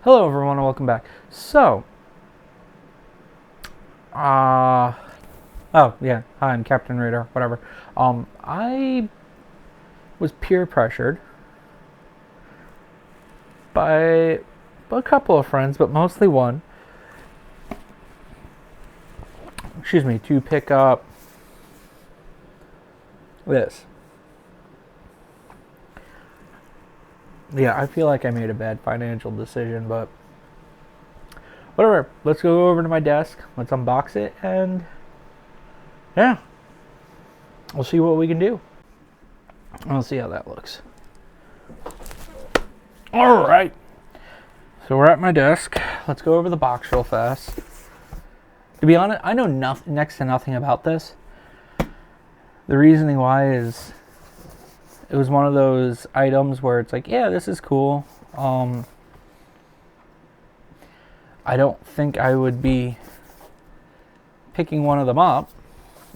Hello everyone and welcome back. So, uh, oh yeah, hi, I'm Captain Radar, whatever. I was peer pressured by a couple of friends, but mostly one, to pick up this. Yeah, I feel like I made a bad financial decision, but whatever. Let's go over to my desk, let's unbox it, and yeah, we'll see what we can do. I'll see how that looks. Alright, so we're at my desk. Let's go over the box real fast. To be honest, I know next to nothing about this. The reasoning why is it was one of those items where it's like, yeah, this is cool. I don't think I would be picking one of them up.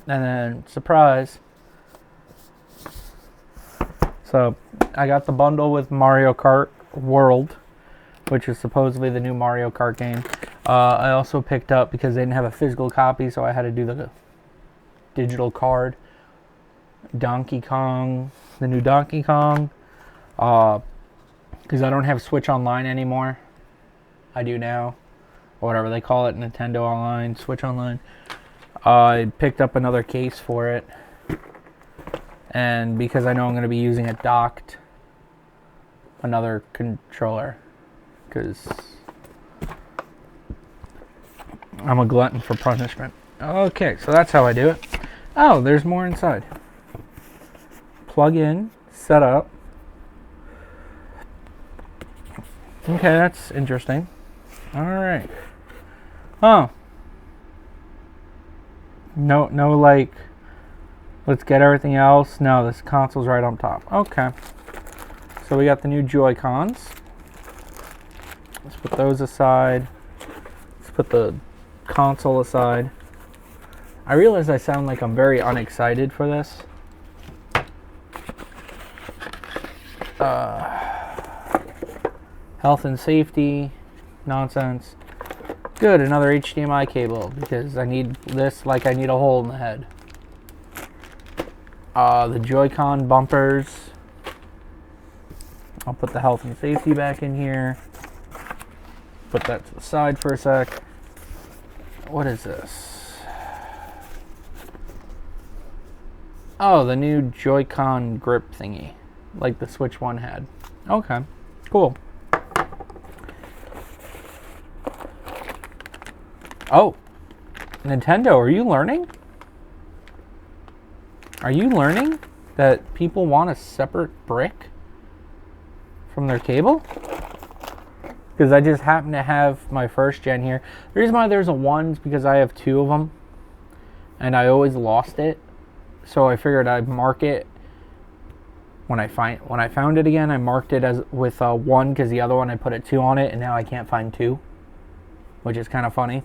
And then, surprise. So, I got the bundle with Mario Kart World, which is supposedly the new Mario Kart game. I also picked up, because they didn't have a physical copy, so I had to do the digital card. Donkey Kong, the new Donkey Kong. Because I don't have Switch Online anymore. I do now. Or whatever they call it, Nintendo Online, Switch Online. I picked up another case for it. And because I know I'm going to be using it docked, another controller. Because I'm a glutton for punishment. Okay, so that's how I do it. Oh, there's more inside. Plug in, set up. Okay, that's interesting. Alright. Oh. No, like, let's get everything else. No, this console's right on top. Okay. So we got the new Joy-Cons. Let's put those aside. Let's put the console aside. I realize I sound like I'm very unexcited for this. Health and safety. Nonsense. Good, another HDMI cable, because I need this like I need a hole in the head. The Joy-Con bumpers. I'll put the health and safety back in here. Put that to the side for a sec. What is this? Oh, the new Joy-Con grip thingy, like the Switch One had. Okay, cool. Oh, Nintendo, are you learning? Are you learning that people want a separate brick from their cable? Because I just happen to have my first gen here. The reason why there's a 1 is because I have 2 of them. And I always lost it. So I figured I'd mark it. When I found it again, I marked it as with 1 because the other one I put a 2 on it. And now I can't find 2. Which is kind of funny.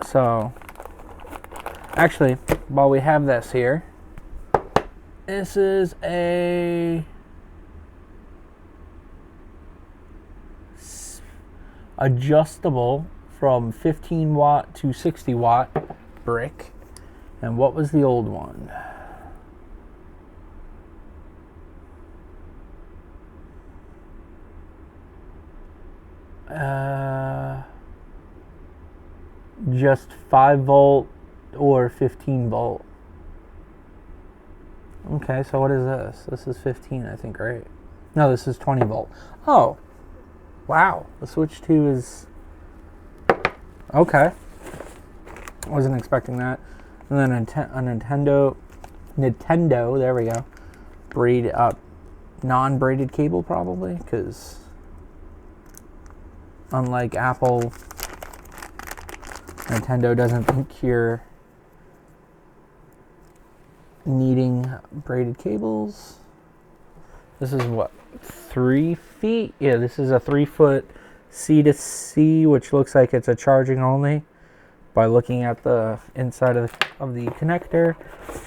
So, actually, while we have this here, this is a adjustable from 15 watt to 60 watt brick. And what was the old one? Just 5 volt or 15 volt. Okay, so what is this? This is 15, I think, right? No, this is 20 volt. Oh, wow. The Switch 2 is... Okay. Wasn't expecting that. And then a Nintendo, there we go. Non-braided cable, probably, because unlike Apple, Nintendo doesn't think you're needing braided cables. This is what, 3 feet? Yeah, this is a 3-foot C to C, which looks like it's a charging only by looking at the inside of the connector.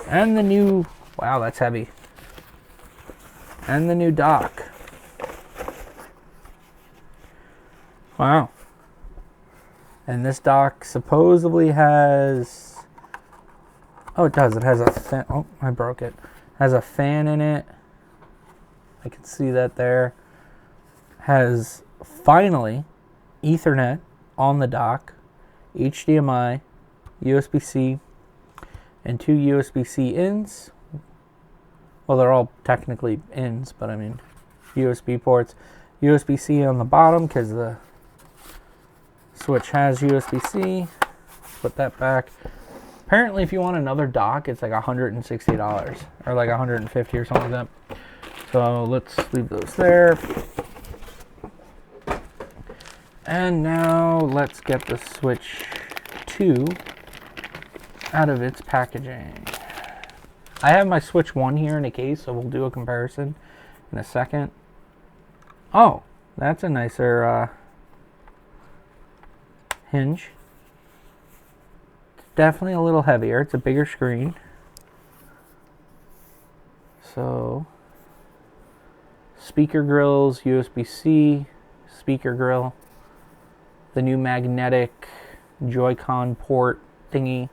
And the new, wow, that's heavy. And the new dock. Wow. And this dock supposedly has... Oh, it does. It has a fan. Oh, I broke it. Has a fan in it. I can see that there. Has, finally, Ethernet on the dock. HDMI, USB-C, and 2 USB-C ins. Well, they're all technically ins, but I mean USB ports. USB-C on the bottom because the Switch has USB-C. Put that back. Apparently, if you want another dock, it's like $160 or like $150 or something like that. So let's leave those there. And now let's get the Switch 2 out of its packaging. I have my Switch 1 here in a case, so we'll do a comparison in a second. Oh, that's a nicer hinge. It's definitely a little heavier. It's a bigger screen. So, speaker grills, USB-C, speaker grill. The new magnetic Joy-Con port thingy.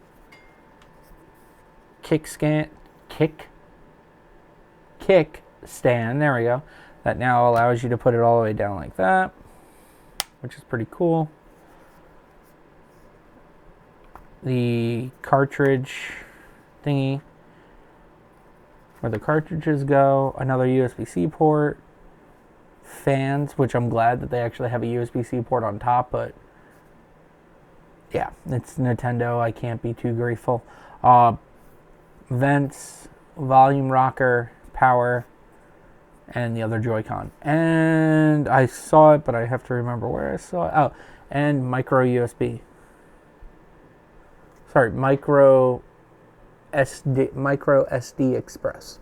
Kick stand, there we go. That now allows you to put it all the way down like that, which is pretty cool. The cartridge thingy, where the cartridges go, another USB-C port, fans, which I'm glad that they actually have a USB-C port on top, but yeah, it's Nintendo, I can't be too grateful. Vents, volume rocker, power, and the other Joy-Con. And I saw it, but I have to remember where I saw it. Oh, and micro USB. Sorry, micro SD Express.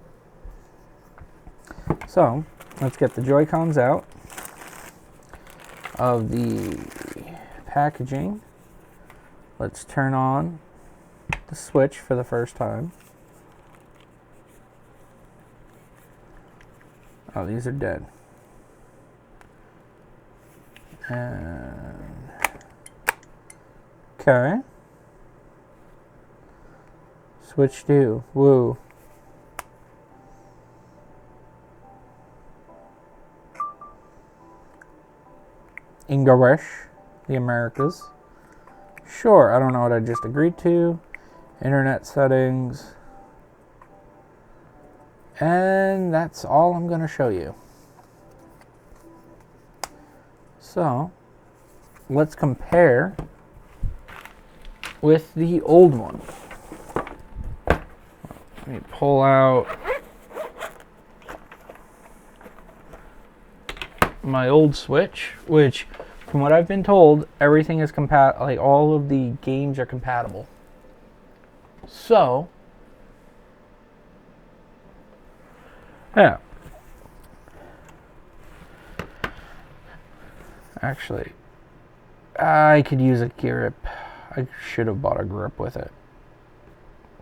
So, let's get the Joy-Cons out of the packaging. Let's turn on the Switch for the first time. Oh, these are dead. And okay. Switch 2. Woo. English, the Americas. Sure, I don't know what I just agreed to. Internet settings. And that's all I'm going to show you. So, let's compare with the old one. Let me pull out my old Switch, which, from what I've been told, everything is compatible. Like, all of the games are compatible. So, yeah. Actually, I could use a grip. I should have bought a grip with it.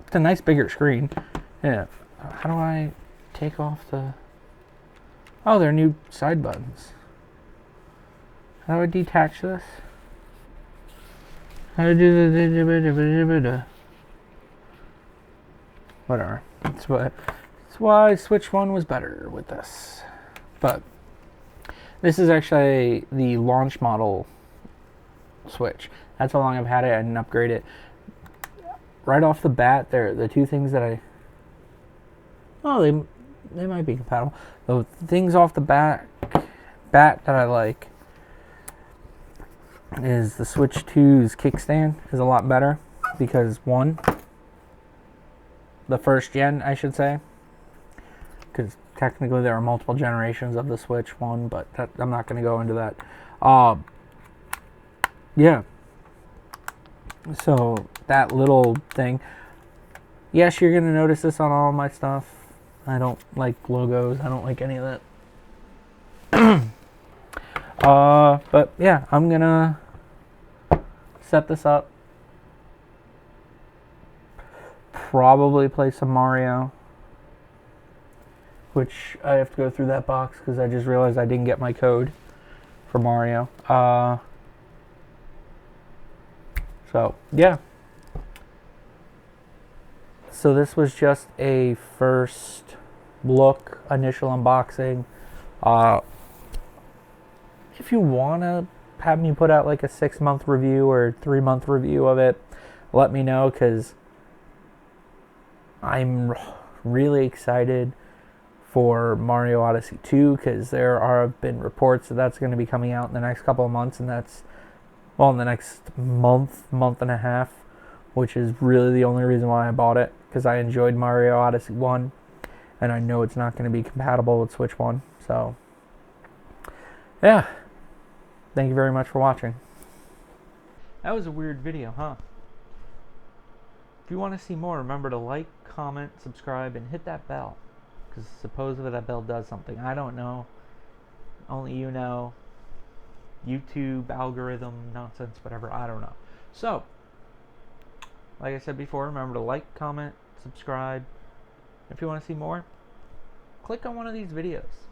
It's a nice bigger screen. Yeah. How do I take off the... Oh, they're new side buttons. How do I detach this? How do I do the... Whatever. That's why Switch 1 was better with this. But this is actually the launch model Switch. That's how long I've had it. I didn't upgrade it. Right off the bat, there the two things that I... Oh, they might be compatible. The things off the bat that I like is the Switch 2's kickstand is a lot better because, one, the first gen, I should say, because technically there are multiple generations of the Switch 1, but I'm not going to go into that. Yeah. So, that little thing. Yes, you're going to notice this on all my stuff. I don't like logos. I don't like any of that. But yeah, I'm going to set this up. Probably play some Mario. Which I have to go through that box because I just realized I didn't get my code for Mario. So, yeah. So this was just a first look, initial unboxing. If you want to have me put out like a 6-month review or 3-month review of it, let me know, because I'm really excited for Mario Odyssey 2, because there have been reports that that's going to be coming out in the next couple of months, and that's, well, in the next month and a half, which is really the only reason why I bought it, because I enjoyed Mario Odyssey 1, and I know it's not going to be compatible with Switch 1, so yeah. Thank you very much for watching. That was a weird video, huh? If you want to see more, remember to like, comment, subscribe, and hit that bell, because supposedly that bell does something. I don't know. Only you know. YouTube algorithm nonsense, whatever. I don't know. So, like I said before, remember to like, comment, subscribe. If you want to see more, click on one of these videos.